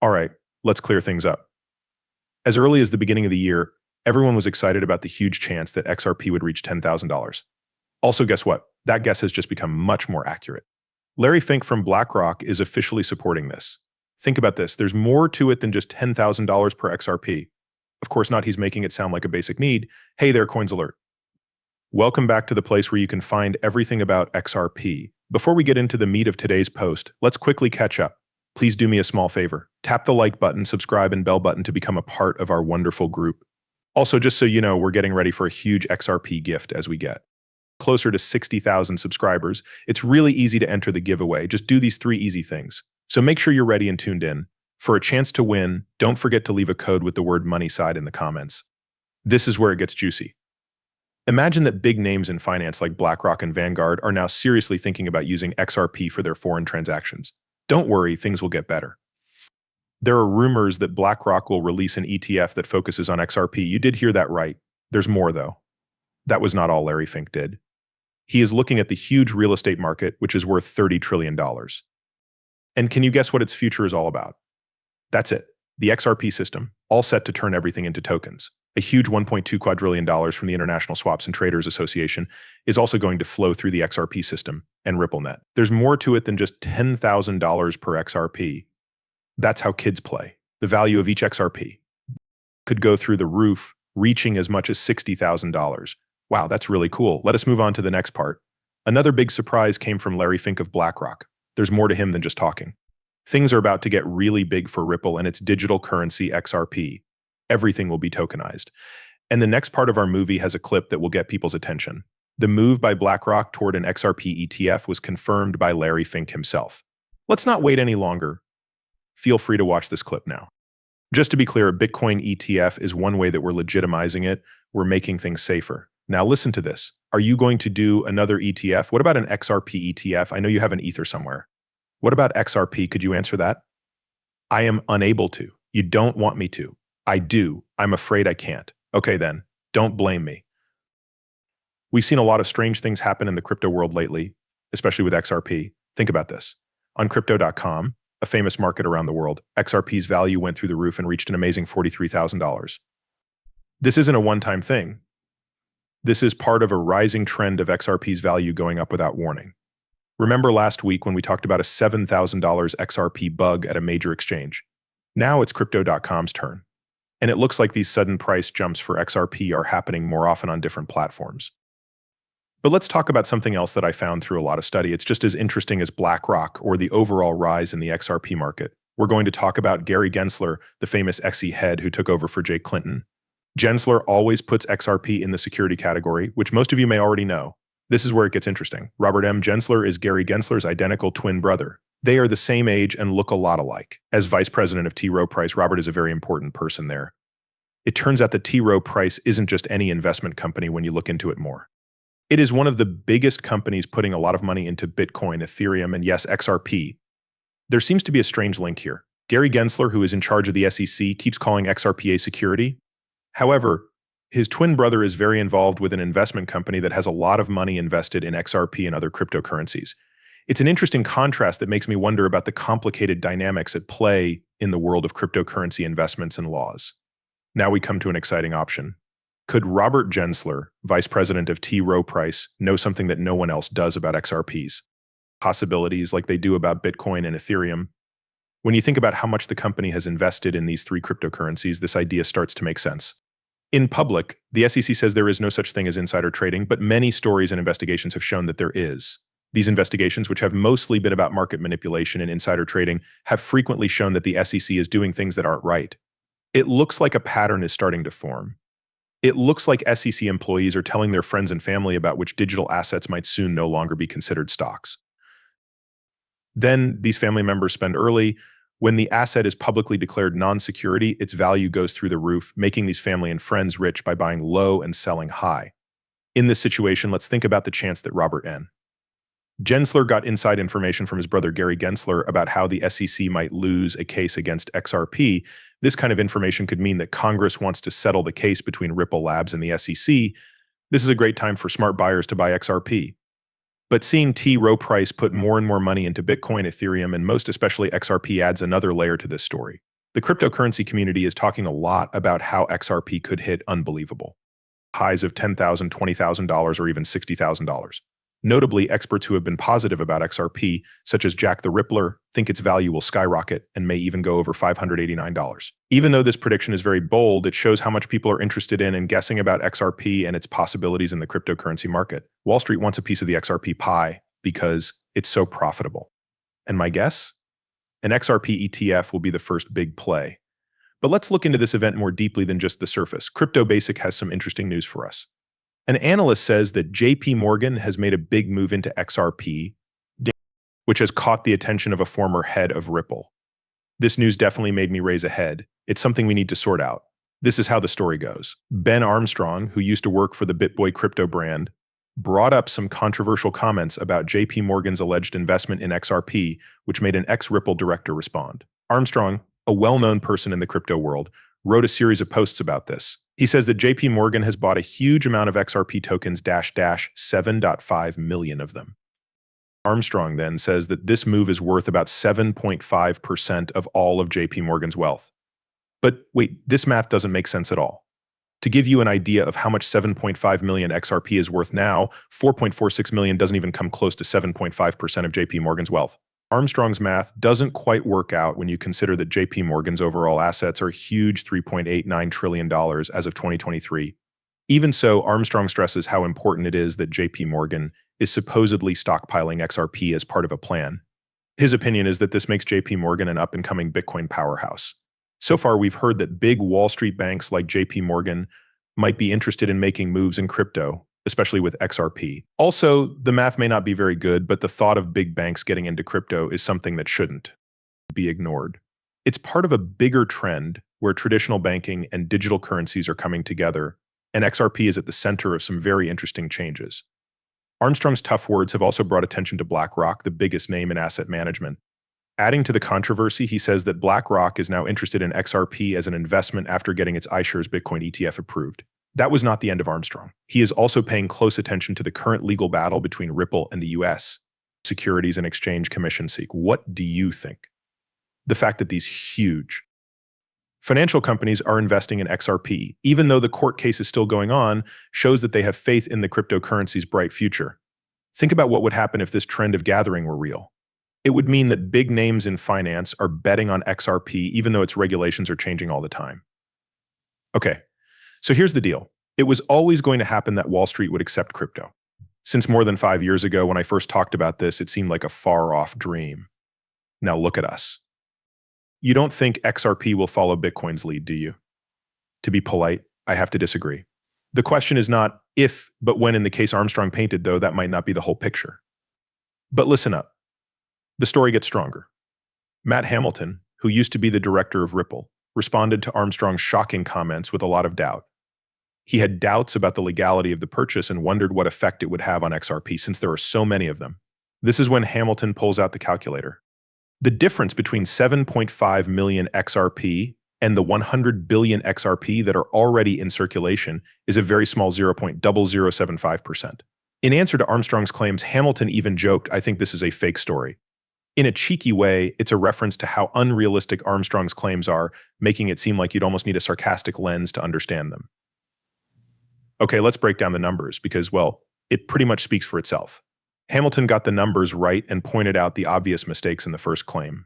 All right, let's clear things up. As early as the beginning of the year, everyone was excited about the huge chance that XRP would reach $10,000. Also, guess what? That guess has just become much more accurate. Larry Fink from Blackrock is officially supporting this. Think about this. There's more to it than just $10,000 per XRP. Of course not, he's making it sound like a basic need. Hey there, Coins Alert. Welcome back to the place where you can find everything about XRP. Before we get into the meat of today's post, let's quickly catch up. Please do me a small favor. Tap the like button, subscribe, and bell button to become a part of our wonderful group. Also, just so you know, we're getting ready for a huge XRP gift as we get closer to 60,000 subscribers. It's really easy to enter the giveaway. Just do these 3 easy things. So make sure you're ready and tuned in. For a chance to win, don't forget to leave a code with the word money side in the comments. This is where it gets juicy. Imagine that big names in finance like BlackRock and Vanguard are now seriously thinking about using XRP for their foreign transactions. Don't worry, things will get better. There are rumors that BlackRock will release an ETF that focuses on XRP. You did hear that right. There's more, though. That was not all Larry Fink did. He is looking at the huge real estate market, which is worth $30 trillion. And can you guess what its future is all about? That's it. The XRP system, all set to turn everything into tokens. A huge $1.2 quadrillion from the International Swaps and Traders Association is also going to flow through the XRP system and RippleNet. There's more to it than just $10,000 per XRP. That's how kids play. The value of each XRP could go through the roof, reaching as much as $60,000. Wow, that's really cool. Let us move on to the next part. Another big surprise came from Larry Fink of BlackRock. There's more to him than just talking. Things are about to get really big for Ripple and its digital currency XRP. Everything will be tokenized. And the next part of our movie has a clip that will get people's attention. The move by BlackRock toward an XRP ETF was confirmed by Larry Fink himself. Let's not wait any longer. Feel free to watch this clip now. Just to be clear, a Bitcoin ETF is one way that we're legitimizing it. We're making things safer. Now listen to this. Are you going to do another ETF? What about an XRP ETF? I know you have an Ether somewhere. What about XRP? Could you answer that? I am unable to. You don't want me to. I do. I'm afraid I can't. Okay then, don't blame me. We've seen a lot of strange things happen in the crypto world lately, especially with XRP. Think about this. On crypto.com, a famous market around the world, XRP's value went through the roof and reached an amazing $43,000. This isn't a one-time thing. This is part of a rising trend of XRP's value going up without warning. Remember last week when we talked about a $7,000 XRP bug at a major exchange? Now it's crypto.com's turn. And it looks like these sudden price jumps for XRP are happening more often on different platforms. But let's talk about something else that I found through a lot of study. It's just as interesting as BlackRock or the overall rise in the XRP market. We're going to talk about Gary Gensler, the famous XE head who took over for Jay Clinton. Gensler always puts XRP in the security category, which most of you may already know. This is where it gets interesting. Robert M. Gensler is Gary Gensler's identical twin brother. They are the same age and look a lot alike. As vice president of T. Rowe Price, Robert is a very important person there. It turns out that T. Rowe Price isn't just any investment company when you look into it more. It is one of the biggest companies putting a lot of money into Bitcoin, Ethereum, and yes, XRP. There seems to be a strange link here. Gary Gensler, who is in charge of the SEC, keeps calling XRP a security. However, his twin brother is very involved with an investment company that has a lot of money invested in XRP and other cryptocurrencies. It's an interesting contrast that makes me wonder about the complicated dynamics at play in the world of cryptocurrency investments and laws. Now we come to an exciting option. Could Robert Gensler, vice president of T. Rowe Price, know something that no one else does about XRPs? Possibilities like they do about Bitcoin and Ethereum. When you think about how much the company has invested in these 3 cryptocurrencies, this idea starts to make sense. In public, the SEC says there is no such thing as insider trading, but many stories and investigations have shown that there is. These investigations, which have mostly been about market manipulation and insider trading, have frequently shown that the SEC is doing things that aren't right. It looks like a pattern is starting to form. It looks like SEC employees are telling their friends and family about which digital assets might soon no longer be considered stocks. Then these family members spend early. When the asset is publicly declared non-security, its value goes through the roof, making these family and friends rich by buying low and selling high. In this situation, let's think about the chance that Robert N. Gensler got inside information from his brother Gary Gensler about how the SEC might lose a case against XRP. This kind of information could mean that Congress wants to settle the case between Ripple Labs and the SEC. This is a great time for smart buyers to buy XRP. But seeing T. Rowe Price put more and more money into Bitcoin, Ethereum, and most especially XRP adds another layer to this story. The cryptocurrency community is talking a lot about how XRP could hit unbelievable highs of $10,000, $20,000, or even $60,000. Notably, experts who have been positive about XRP, such as Jack the Rippler, think its value will skyrocket and may even go over $589. Even though this prediction is very bold, it shows how much people are interested in and guessing about XRP and its possibilities in the cryptocurrency market. Wall Street wants a piece of the XRP pie because it's so profitable. And my guess? An XRP ETF will be the first big play. But let's look into this event more deeply than just the surface. Crypto Basic has some interesting news for us. An analyst says that JP Morgan has made a big move into XRP, which has caught the attention of a former head of Ripple. This news definitely made me raise a head. It's something we need to sort out. This is how the story goes. Ben Armstrong, who used to work for the BitBoy crypto brand, brought up some controversial comments about JP Morgan's alleged investment in XRP, which made an ex-Ripple director respond. Armstrong, a well-known person in the crypto world, wrote a series of posts about this. He says that JP Morgan has bought a huge amount of XRP tokens, 7.5 million of them. Armstrong then says that this move is worth about 7.5% of all of JP Morgan's wealth. But wait, this math doesn't make sense at all. To give you an idea of how much 7.5 million XRP is worth now, 4.46 million doesn't even come close to 7.5% of JP Morgan's wealth. Armstrong's math doesn't quite work out when you consider that JP Morgan's overall assets are a huge $3.89 trillion as of 2023. Even so, Armstrong stresses how important it is that JP Morgan is supposedly stockpiling XRP as part of a plan. His opinion is that this makes JP Morgan an up-and-coming Bitcoin powerhouse. So far, we've heard that big Wall Street banks like JP Morgan might be interested in making moves in crypto, especially with XRP. Also, the math may not be very good, but the thought of big banks getting into crypto is something that shouldn't be ignored. It's part of a bigger trend where traditional banking and digital currencies are coming together, and XRP is at the center of some very interesting changes. Armstrong's tough words have also brought attention to Blackrock, the biggest name in asset management. Adding to the controversy, he says that Blackrock is now interested in XRP as an investment after getting its iShares Bitcoin ETF approved. That was not the end of Armstrong. He is also paying close attention to the current legal battle between Ripple and the US Securities and Exchange Commission SEC. What do you think? The fact that these huge financial companies are investing in XRP, even though the court case is still going on, shows that they have faith in the cryptocurrency's bright future. Think about what would happen if this trend of gathering were real. It would mean that big names in finance are betting on XRP even though its regulations are changing all the time. Okay, so here's the deal. It was always going to happen that Wall Street would accept crypto. Since more than 5 years ago, when I first talked about this, it seemed like a far-off dream. Now look at us. You don't think XRP will follow Bitcoin's lead, do you? To be polite, I have to disagree. The question is not if, but when in the case Armstrong painted, though that might not be the whole picture. But listen up. The story gets stronger. Matt Hamilton, who used to be the director of Ripple, responded to Armstrong's shocking comments with a lot of doubt. He had doubts about the legality of the purchase and wondered what effect it would have on XRP since there are so many of them. This is when Hamilton pulls out the calculator. The difference between 7.5 million XRP and the 100 billion XRP that are already in circulation is a very small 0.0075%. In answer to Armstrong's claims, Hamilton even joked, "I think this is a fake story." In a cheeky way, it's a reference to how unrealistic Armstrong's claims are, making it seem like you'd almost need a sarcastic lens to understand them. Okay, let's break down the numbers because, well, it pretty much speaks for itself. Hamilton got the numbers right and pointed out the obvious mistakes in the first claim.